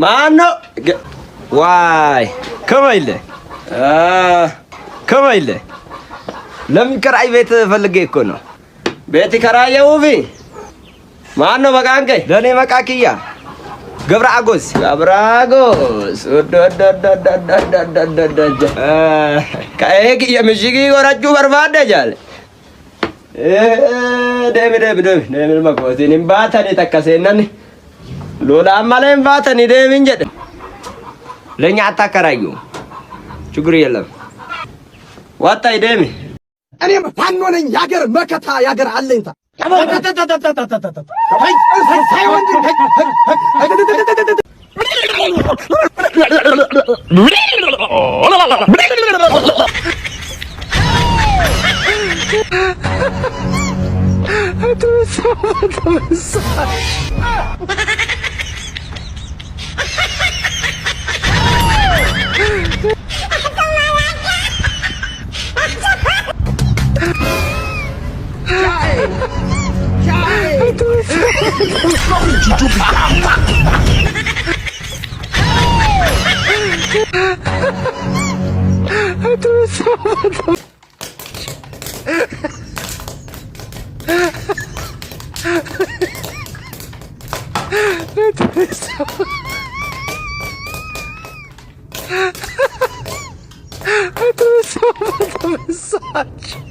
ማነው? ዋይ ከመይለ ከመይለ ለሚከራይ ቤት ፈልጌ እኮ ነው። ቤት ከራየው ቢ ማነው? በቃንከ ለኔ መቃኪያ ገብረአጎስ ከእግ የምሽጊ ወራጁ በርባደ ጃለ ደም መኮቲን ባታኒ ተከሰነን ሎላ አማለን ባታኒ ደም እንጀደ ለኛ አታከራዩ ችግር የለም። ዋጣይ ደም እኔም ፋኖ ነኝ። ያገር መከታ ያገር አለኝታ massage.